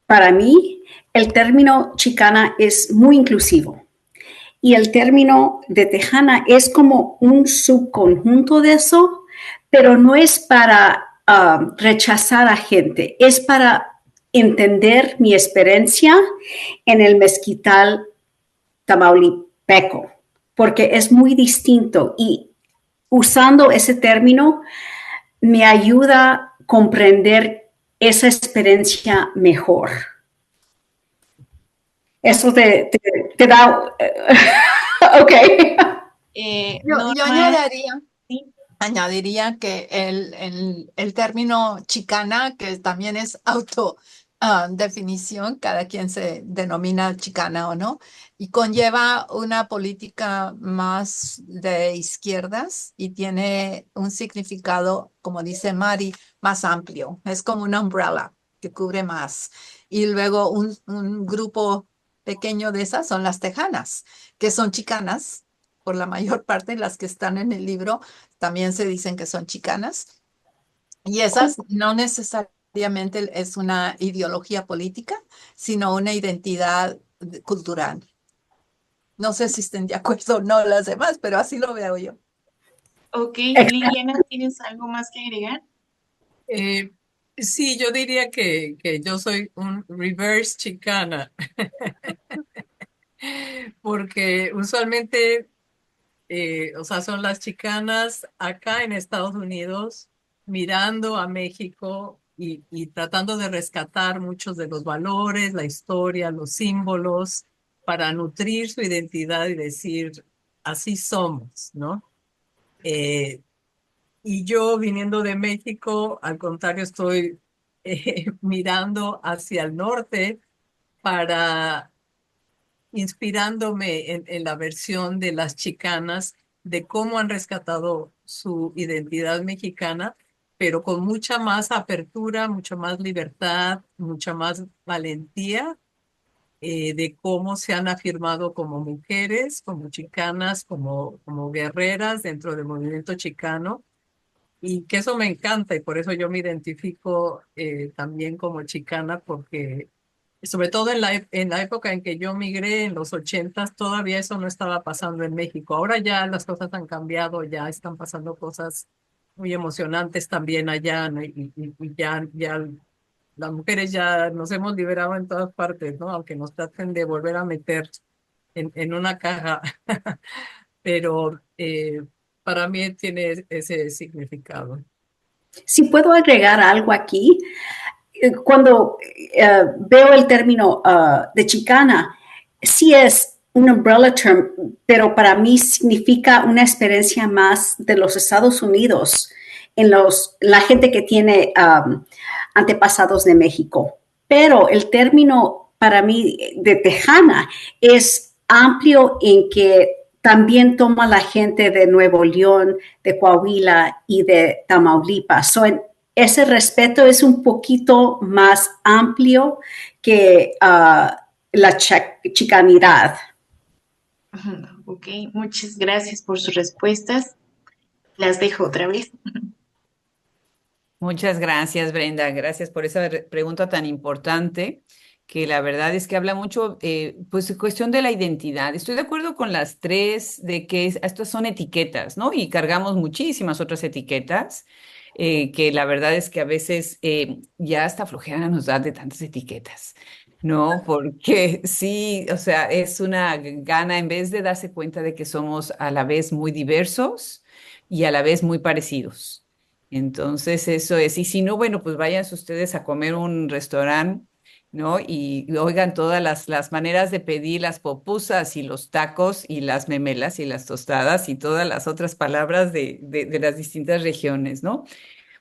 Para mí, el término chicana es muy inclusivo y el término de tejana es como un subconjunto de eso, pero no es para rechazar a gente, es para entender mi experiencia en el mezquital tamaulipeco, porque es muy distinto y usando ese término me ayuda a comprender esa experiencia mejor. Eso te da, ok. Yo Norma, sí, añadiría que el término chicana, que también es definición, cada quien se denomina chicana o no, y conlleva una política más de izquierdas y tiene un significado, como dice Mari, más amplio. Es como una umbrella que cubre más. Y luego un grupo pequeño de esas son las tejanas, que son chicanas por la mayor parte, las que están en el libro también se dicen que son chicanas, y esas no necesariamente es una ideología política, sino una identidad cultural. No sé si estén de acuerdo o no las demás, pero así lo veo yo. ok. Liliana, ¿tienes algo más que agregar? Eh, sí, yo diría que yo soy un reverse chicana, porque usualmente, o sea, son las chicanas acá en Estados Unidos mirando a México y tratando de rescatar muchos de los valores, la historia, los símbolos, para nutrir su identidad y decir, así somos, ¿no? Eh, Y yo viniendo de México, al contrario, estoy mirando hacia el norte para inspirándome en la versión de las chicanas, de cómo han rescatado su identidad mexicana, pero con mucha más apertura, mucha más libertad, mucha más valentía, de cómo se han afirmado como mujeres, como chicanas, como guerreras dentro del movimiento chicano. Y que eso me encanta y por eso yo me identifico también como chicana, porque sobre todo en la época en que yo migré, en los 80s, todavía eso no estaba pasando en México. Ahora ya las cosas han cambiado, ya están pasando cosas muy emocionantes también allá, ¿no? Y ya las mujeres ya nos hemos liberado en todas partes, ¿no? Aunque nos traten de volver a meter en una caja, pero para mí tiene ese significado. Si puedo agregar algo aquí, cuando veo el término de chicana, sí es un umbrella term, pero para mí significa una experiencia más de los Estados Unidos la gente que tiene antepasados de México. Pero el término para mí de tejana es amplio en que también toma la gente de Nuevo León, de Coahuila y de Tamaulipas. Ese respeto es un poquito más amplio que la chicanidad. Ok, muchas gracias por sus respuestas. Las dejo otra vez. Muchas gracias, Brenda. Gracias por esa pregunta tan importante, que la verdad es que habla mucho, pues, cuestión de la identidad. Estoy de acuerdo con las tres de que estas son etiquetas, ¿no? Y cargamos muchísimas otras etiquetas, que la verdad es que a veces ya hasta flojera nos da de tantas etiquetas. No, porque sí, o sea, es una gana en vez de darse cuenta de que somos a la vez muy diversos y a la vez muy parecidos. Entonces, eso es. Y si no, bueno, pues vayan ustedes a comer un restaurante, ¿no? Y oigan todas las maneras de pedir las popusas y los tacos y las memelas y las tostadas y todas las otras palabras de las distintas regiones, ¿no?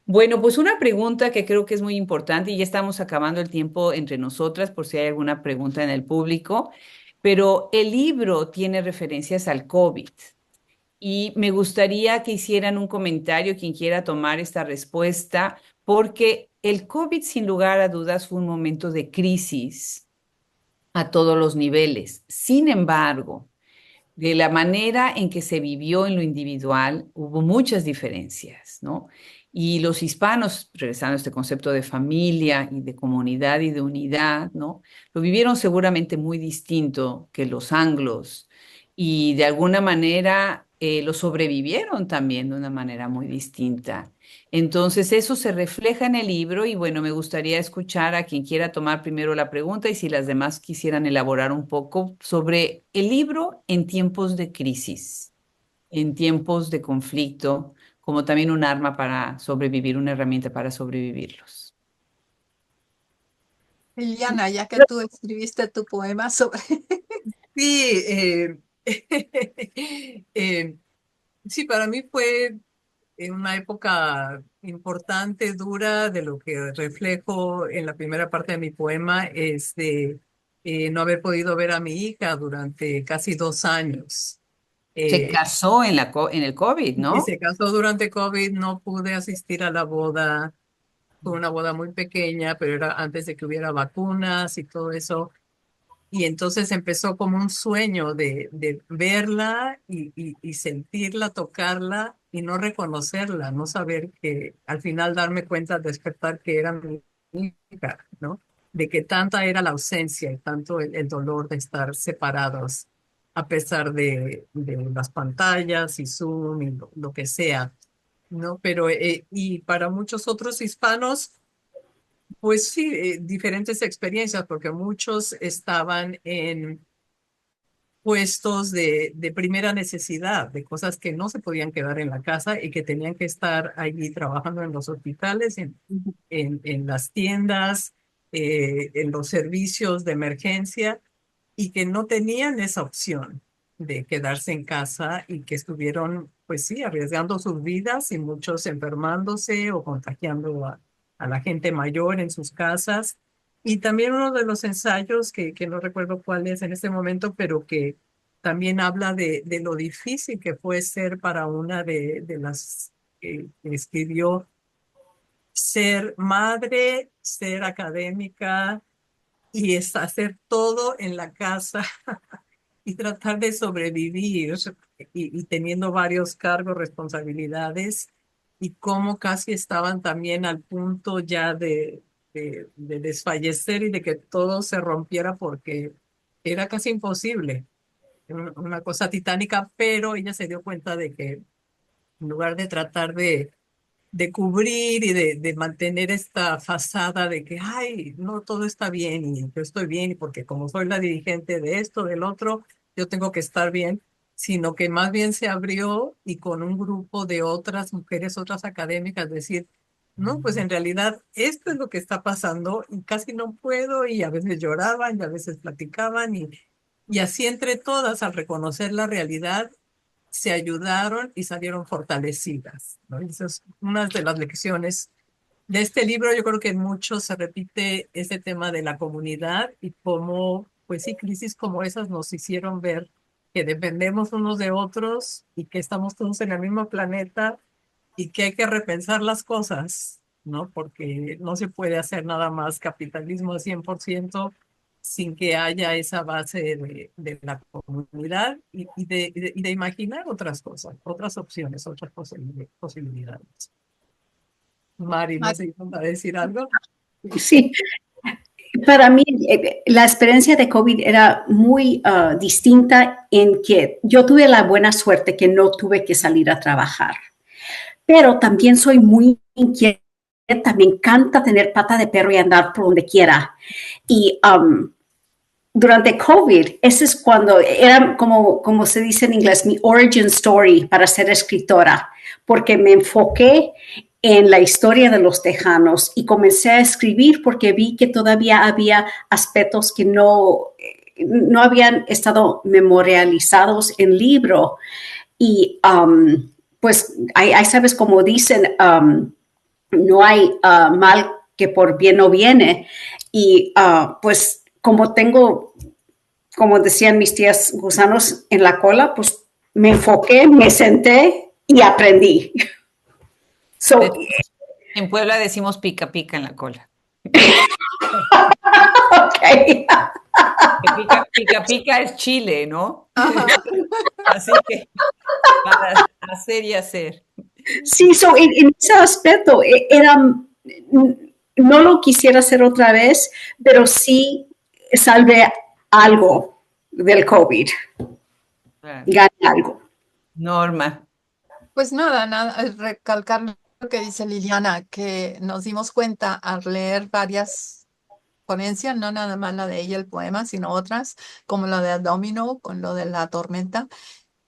Bueno, pues una pregunta que creo que es muy importante y ya estamos acabando el tiempo entre nosotras por si hay alguna pregunta en el público, pero el libro tiene referencias al COVID. Y me gustaría que hicieran un comentario quien quiera tomar esta respuesta, porque el COVID, sin lugar a dudas, fue un momento de crisis a todos los niveles. Sin embargo, de la manera en que se vivió en lo individual, hubo muchas diferencias, ¿no? Y los hispanos, regresando a este concepto de familia y de comunidad y de unidad, ¿no? Lo vivieron seguramente muy distinto que los anglos y de alguna manera lo sobrevivieron también de una manera muy distinta. Entonces, eso se refleja en el libro y bueno, me gustaría escuchar a quien quiera tomar primero la pregunta y si las demás quisieran elaborar un poco sobre el libro en tiempos de crisis, en tiempos de conflicto, como también un arma para sobrevivir, una herramienta para sobrevivirlos. Liliana, ya que tú escribiste tu poema sobre... Sí, eh, sí, para mí fue en una época importante, dura, de lo que reflejo en la primera parte de mi poema, es de no haber podido ver a mi hija durante casi 2 años. Se Eh, casó en en el COVID, y ¿no? se casó durante COVID, no pude asistir a la boda, fue una boda muy pequeña, pero era antes de que hubiera vacunas y todo eso. Y entonces empezó como un sueño de verla y sentirla, tocarla y no reconocerla, no saber que al final darme cuenta al despertar que era mi hija, ¿no? De que tanta era la ausencia y tanto el dolor de estar separados a pesar de las pantallas y Zoom y lo que sea, ¿no? Pero, y para muchos otros hispanos, pues sí, diferentes experiencias, porque muchos estaban en puestos de primera necesidad, de cosas que no se podían quedar en la casa y que tenían que estar allí trabajando en los hospitales, en las tiendas, en los servicios de emergencia y que no tenían esa opción de quedarse en casa y que estuvieron, pues sí, arriesgando sus vidas y muchos enfermándose o contagiando a la gente mayor en sus casas. Y también uno de los ensayos, que no recuerdo cuál es en este momento, pero que también habla de lo difícil que fue ser para una de las que escribió, ser madre, ser académica y es hacer todo en la casa y tratar de sobrevivir y teniendo varios cargos, responsabilidades y cómo casi estaban también al punto ya de desfallecer y de que todo se rompiera porque era casi imposible, una cosa titánica, pero ella se dio cuenta de que en lugar de tratar de cubrir y de mantener esta fachada de que, ay, no, todo está bien y yo estoy bien y porque como soy la dirigente de esto, del otro, yo tengo que estar bien, sino que más bien se abrió y con un grupo de otras mujeres, otras académicas, decir, no, pues en realidad esto es lo que está pasando y casi no puedo y a veces lloraban y a veces platicaban Y así entre todas, al reconocer la realidad, se ayudaron y salieron fortalecidas, ¿no? Esa es una de las lecciones de este libro. Yo creo que en mucho se repite ese tema de la comunidad y cómo, pues sí, crisis como esas nos hicieron ver que dependemos unos de otros y que estamos todos en el mismo planeta y que hay que repensar las cosas, ¿no? Porque no se puede hacer nada más capitalismo al 100% sin que haya esa base de la comunidad y de imaginar otras cosas, otras opciones, otras posibilidades. Mari, no Mari. sé si vas a decir algo. Sí, para mí la experiencia de COVID era muy distinta en que yo tuve la buena suerte que no tuve que salir a trabajar, pero también soy muy inquieta, me encanta tener pata de perro y andar por donde quiera. Y durante COVID, ese es cuando era como se dice en inglés, mi origin story para ser escritora, porque me enfoqué en la historia de los tejanos y comencé a escribir porque vi que todavía había aspectos que no habían estado memorializados en libro. Y pues ahí sabes, como dicen, no hay mal que por bien no viene. Y pues como tengo, como decían mis tías, gusanos en la cola, pues me enfoqué, me senté y aprendí. So, En Puebla decimos pica pica en la cola. okay. Que pica, pica pica es chile, ¿no? Ajá. Así que para hacer y hacer. Sí, so, en ese aspecto no lo quisiera hacer otra vez, pero sí salvé algo del COVID, Claro. gané algo. Norma. Pues nada, recalcar lo que dice Liliana, que nos dimos cuenta al leer varias ponencias, no nada más la de ella, el poema, sino otras, como la de Domino, con lo de la tormenta,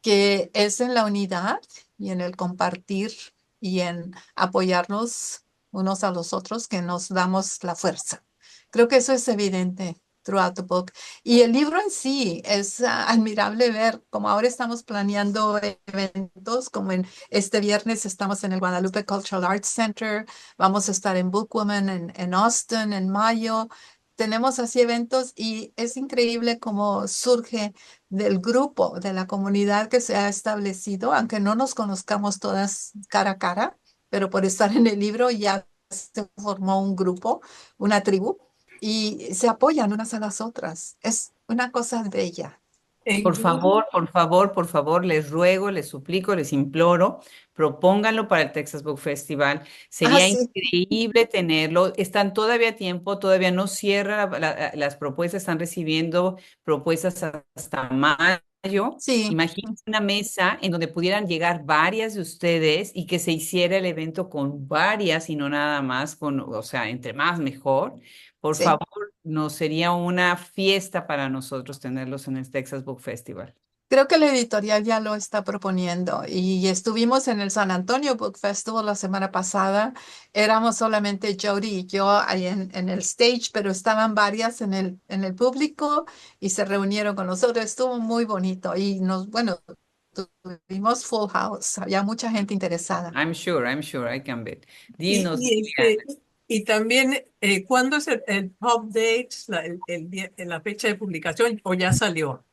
que es en la unidad y en el compartir y en apoyarnos unos a los otros que nos damos la fuerza. Creo que eso es evidente throughout the book. Y el libro en sí es admirable ver como ahora estamos planeando eventos, como en este viernes estamos en el Guadalupe Cultural Arts Center, vamos a estar en Bookwoman en Austin en mayo. Tenemos así eventos y es increíble cómo surge del grupo, de la comunidad que se ha establecido, aunque no nos conozcamos todas cara a cara, pero por estar en el libro ya se formó un grupo, una tribu, y se apoyan unas a las otras. Es una cosa bella. E Por incluso favor, por favor, por favor, les ruego, les suplico, les imploro, propónganlo para el Texas Book Festival. Ah, Sería sí, increíble tenerlo. Están todavía a tiempo, todavía no cierra las propuestas, están recibiendo propuestas hasta mayo. sí. Imagínense una mesa en donde pudieran llegar varias de ustedes y que se hiciera el evento con varias y no nada más con, o sea, entre más mejor. Por Sí. favor, nos sería una fiesta para nosotros tenerlos en el Texas Book Festival. Creo que la editorial ya lo está proponiendo y estuvimos en el San Antonio Book Festival la semana pasada. Éramos solamente Jody y yo ahí en el stage, pero estaban varias en el público y se reunieron con nosotros. Estuvo muy bonito y bueno, tuvimos full house. Había mucha gente interesada. I'm sure, I can bet. Y, Dinos, y, Liliana. este, y también, ¿cuándo es el pub date, la fecha de publicación, o ya salió?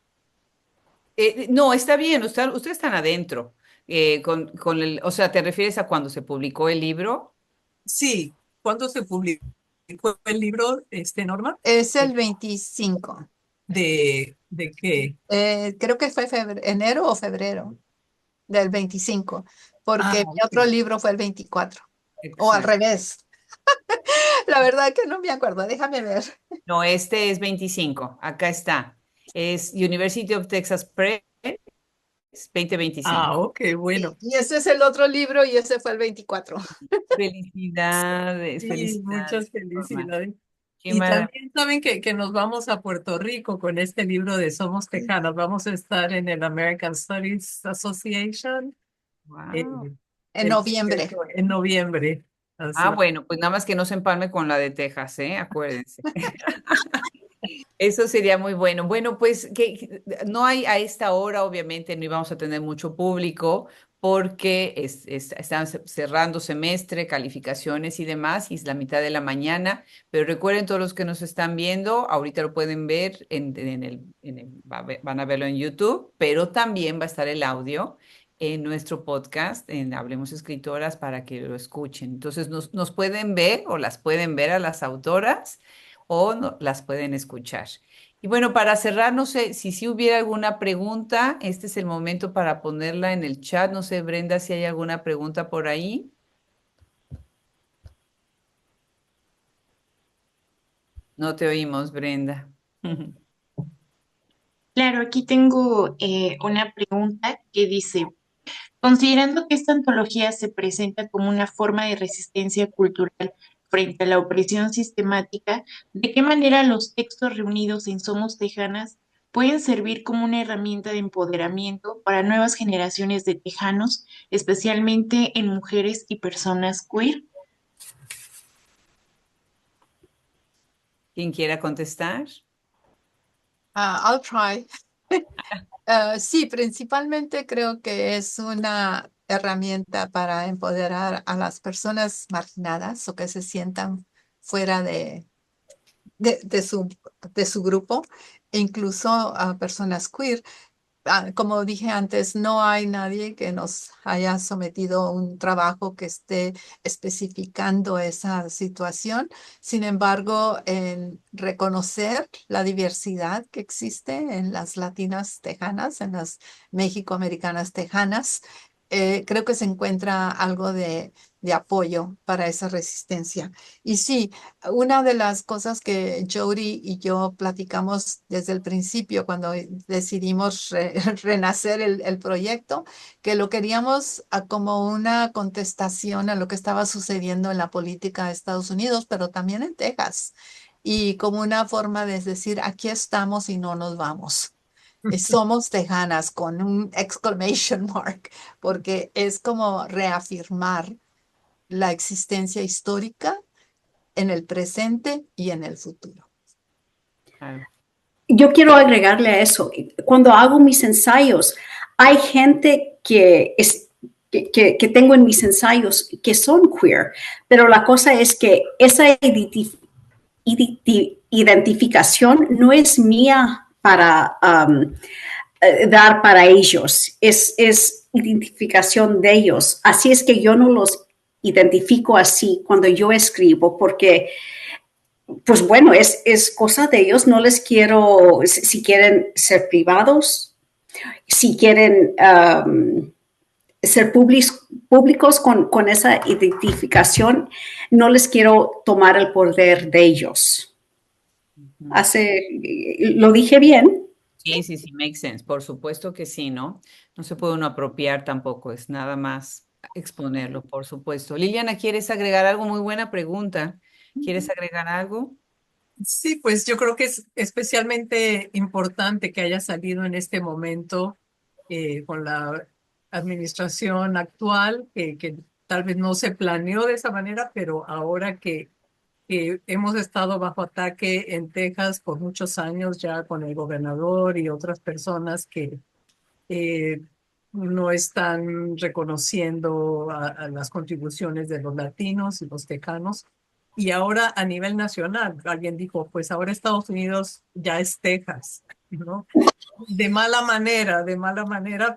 No, está bien, ustedes están adentro. O sea, ¿te refieres a cuando se publicó el libro? Sí, ¿cuándo se publicó el libro, Norma? Es el 25. ¿De qué? Creo que fue enero o febrero del 25, Ah, porque mi otro ok. libro fue el 24, o al Exacto. revés. La verdad que no me acuerdo, déjame ver. No, este es 25. Acá está. Es University of Texas Press 2025. Ah, ok, bueno. Y ese es el otro libro y ese fue el 24. Felicidades, Sí, muchas felicidades, Norma. felicidades. Qué Y maravilla. también saben que nos vamos a Puerto Rico con este libro de Somos Tejanos. Vamos a estar en el American Studies Association eh, Wow. En el noviembre. 18 en noviembre. Ah, Así. bueno, pues nada más que no se empalme con la de Texas, ¿eh? Acuérdense. Eso sería muy bueno. Bueno, pues no hay a esta hora, obviamente, no íbamos a tener mucho público porque están cerrando semestre, calificaciones y demás, y es la mitad de la mañana. Pero recuerden todos los que nos están viendo, ahorita lo pueden ver van a verlo en YouTube, pero también va a estar el audio en nuestro podcast, en Hablemos Escritoras, para que lo escuchen. Entonces, nos pueden ver o las pueden ver a las autoras o las pueden escuchar. Y bueno, para cerrar, no sé si hubiera alguna pregunta, este es el momento para ponerla en el chat. No sé, Brenda, si hay alguna pregunta por ahí. No te oímos, Brenda. Claro, aquí tengo una pregunta que dice, considerando que esta antología se presenta como una forma de resistencia cultural frente a la opresión sistemática, ¿de qué manera los textos reunidos en Somos Tejanas pueden servir como una herramienta de empoderamiento para nuevas generaciones de tejanos, especialmente en mujeres y personas queer? ¿Quién quiera contestar? I'll try. Sí, principalmente creo que es una herramienta para empoderar a las personas marginadas o que se sientan fuera de, de su, de su grupo, e incluso a personas queer. Como dije antes, no hay nadie que nos haya sometido a un trabajo que esté especificando esa situación. Sin embargo, en reconocer la diversidad que existe en las latinas tejanas, en las mexicoamericanas tejanas, creo que se encuentra algo de apoyo para esa resistencia. Y sí, una de las cosas que Jody y yo platicamos desde el principio, cuando decidimos renacer el proyecto, que lo queríamos como una contestación a lo que estaba sucediendo en la política de Estados Unidos, pero también en Texas, y como una forma de decir, aquí estamos y no nos vamos. Somos tejanas con un exclamation mark, porque es como reafirmar la existencia histórica en el presente y en el futuro. Claro. Yo quiero agregarle a eso. Cuando hago mis ensayos, hay gente que tengo en mis ensayos que son queer, pero la cosa es que esa identificación no es mía para dar para ellos, es identificación de ellos. Así es que yo no los identifico así cuando yo escribo, porque pues bueno, es cosa de ellos, no les quiero, si quieren ser privados, si quieren ser públicos con esa identificación, no les quiero tomar el poder de ellos. ¿Lo dije bien? Sí, makes sense. Por supuesto que sí, ¿no? No se puede uno apropiar tampoco, es nada más exponerlo, por supuesto. Liliana, ¿quieres agregar algo? Muy buena pregunta. ¿Quieres agregar algo? Sí, pues yo creo que es especialmente importante que haya salido en este momento con la administración actual, que tal vez no se planeó de esa manera, pero ahora que hemos estado bajo ataque en Texas por muchos años ya con el gobernador y otras personas que eh, no están reconociendo a las contribuciones de los latinos y los tejanos. Y ahora a nivel nacional, alguien dijo, pues ahora Estados Unidos ya es Texas, ¿no? De mala manera,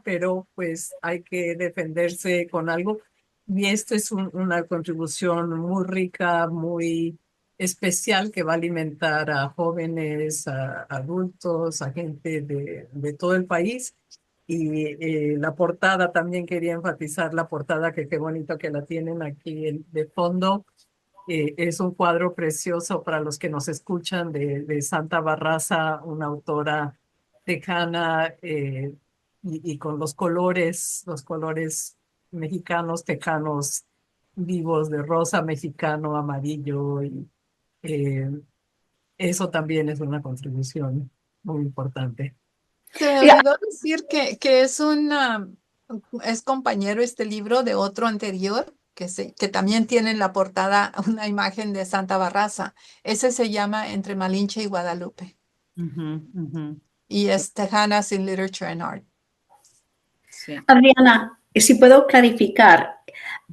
pero pues hay que defenderse con algo. Y esto es una contribución muy rica, muy especial que va a alimentar a jóvenes, a adultos, a gente de todo el país. Y la portada, también quería enfatizar la portada, que qué bonito que la tienen aquí de fondo. Es un cuadro precioso para los que nos escuchan de Santa Barraza, una autora tejana, y con los colores mexicanos, tejanos vivos de rosa, mexicano, amarillo. Y eh, eso también es una contribución muy importante. Se me olvidó decir que es compañero este libro de otro anterior, que también tiene en la portada una imagen de Santa Barraza. Ese se llama Entre Malinche y Guadalupe. Ujú, ujú. y es Tejanas in Literature and Art. Sí. Adriana, si puedo clarificar,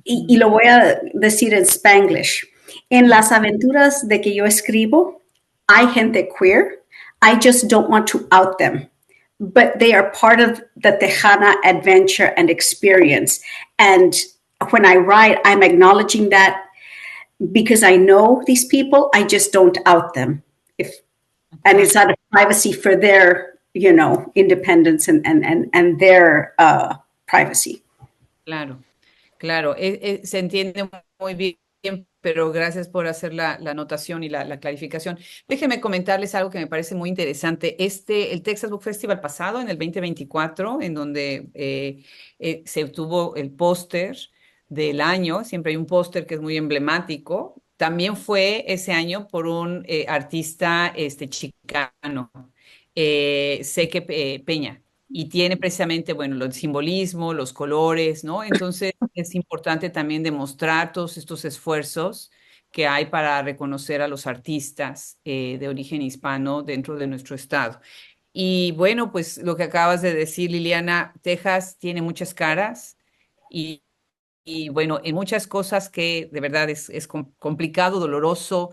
y lo voy a decir en Spanglish. En las aventuras de que yo escribo, hay gente queer. I just don't want to out them, but they are part of the Tejana adventure and experience. And when I write, I'm acknowledging that because I know these people, I just don't out them. And it's out of privacy for their, independence and their privacy. Claro, claro, se entiende muy bien, pero gracias por hacer la anotación y la clarificación. Déjenme comentarles algo que me parece muy interesante. El Texas Book Festival pasado, en el 2024, en donde se obtuvo el póster del año, siempre hay un póster que es muy emblemático, también fue ese año por un artista chicano, Seque Peña. Y tiene precisamente, bueno, el simbolismo, los colores, ¿no? Entonces es importante también demostrar todos estos esfuerzos que hay para reconocer a los artistas de origen hispano dentro de nuestro estado. Y bueno, pues lo que acabas de decir, Liliana, Texas tiene muchas caras y bueno, en muchas cosas que de verdad es complicado, doloroso,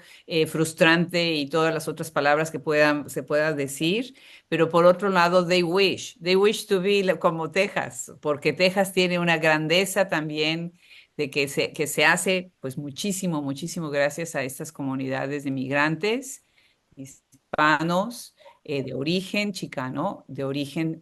frustrante y todas las otras palabras que se puedan decir, pero por otro lado, they wish to be como Texas, porque Texas tiene una grandeza también de que se hace pues muchísimo, muchísimo gracias a estas comunidades de migrantes hispanos, de origen chicano, de origen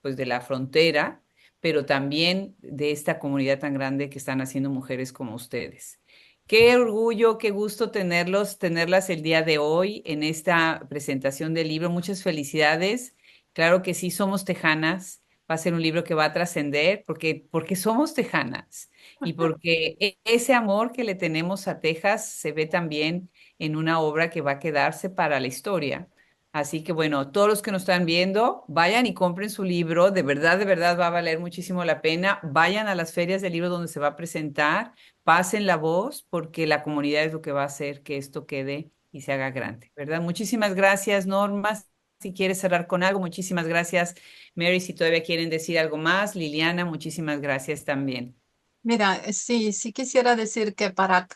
pues de la frontera, pero también de esta comunidad tan grande que están haciendo mujeres como ustedes. Qué orgullo, qué gusto tenerlas el día de hoy en esta presentación del libro. Muchas felicidades. Claro que sí, somos tejanas. Va a ser un libro que va a trascender porque somos tejanas y porque ese amor que le tenemos a Texas se ve también en una obra que va a quedarse para la historia. Así que bueno, todos los que nos están viendo, vayan y compren su libro. De verdad va a valer muchísimo la pena. Vayan a las ferias del libro donde se va a presentar. Pasen la voz porque la comunidad es lo que va a hacer que esto quede y se haga grande, ¿verdad? Muchísimas gracias, Norma. Si quieres cerrar con algo, muchísimas gracias, Mary. Si todavía quieren decir algo más, Liliana, muchísimas gracias también. Mira, sí quisiera decir que para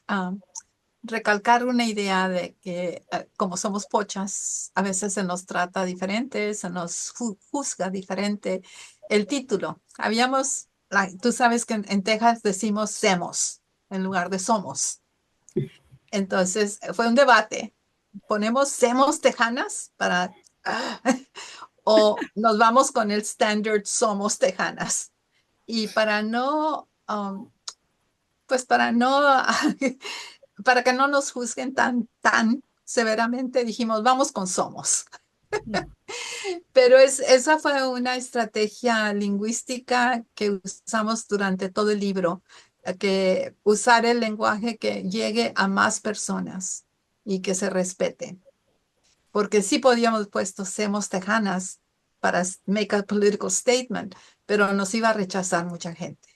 recalcar una idea de que como somos pochas, a veces se nos trata diferente, se nos juzga diferente. El título, tú sabes que en Texas decimos semos en lugar de somos. Entonces fue un debate. ¿Ponemos semos tejanas para o nos vamos con el standard somos tejanas? Y pues para que no nos juzguen tan severamente, dijimos, vamos con somos. Pero esa fue una estrategia lingüística que usamos durante todo el libro, que usar el lenguaje que llegue a más personas y que se respete. Porque sí podíamos puesto semos tejanas para make a political statement, pero nos iba a rechazar mucha gente.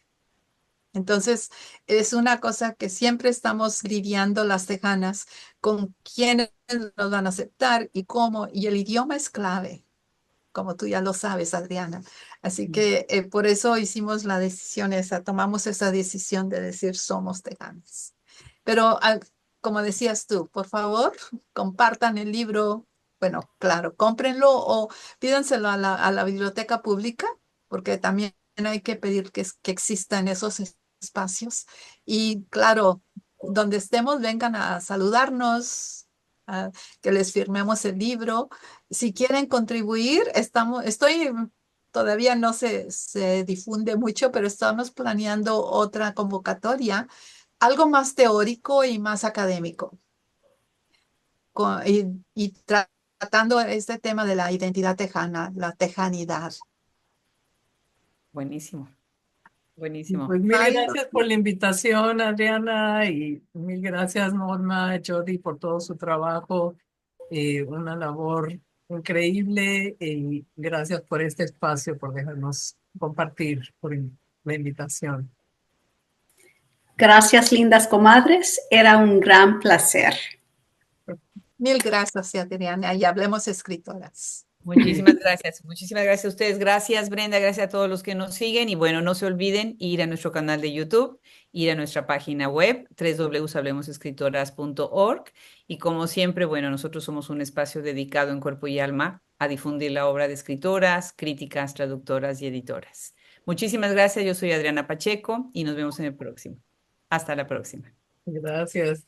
Entonces, es una cosa que siempre estamos lidiando las tejanas con quiénes nos van a aceptar y cómo, y el idioma es clave, como tú ya lo sabes, Adriana. Así que por eso hicimos la decisión esa, tomamos esa decisión de decir somos tejanas. Pero como decías tú, por favor, compartan el libro. Bueno, claro, cómprenlo o pídanselo a la biblioteca pública, porque también hay que pedir que existan esos espacios. Y claro, donde estemos, vengan a saludarnos, que les firmemos el libro. Si quieren contribuir, todavía no se difunde mucho, pero estamos planeando otra convocatoria, algo más teórico y más académico, tratando este tema de la identidad tejana, la tejanidad. Buenísimo, buenísimo. Pues mil Ay, gracias por la invitación, Adriana, y mil gracias, Norma, Jody, por todo su trabajo. Una labor increíble y gracias por este espacio, por dejarnos compartir, por la invitación. Gracias, lindas comadres. Era un gran placer. Mil gracias, Adriana, y hablemos escritoras. Muchísimas gracias a ustedes, gracias Brenda, gracias a todos los que nos siguen y bueno, no se olviden ir a nuestro canal de YouTube, ir a nuestra página web www.hablemosescritoras.org y como siempre, bueno, nosotros somos un espacio dedicado en cuerpo y alma a difundir la obra de escritoras, críticas, traductoras y editoras. Muchísimas gracias, yo soy Adriana Pacheco y nos vemos en el próximo. Hasta la próxima. Gracias.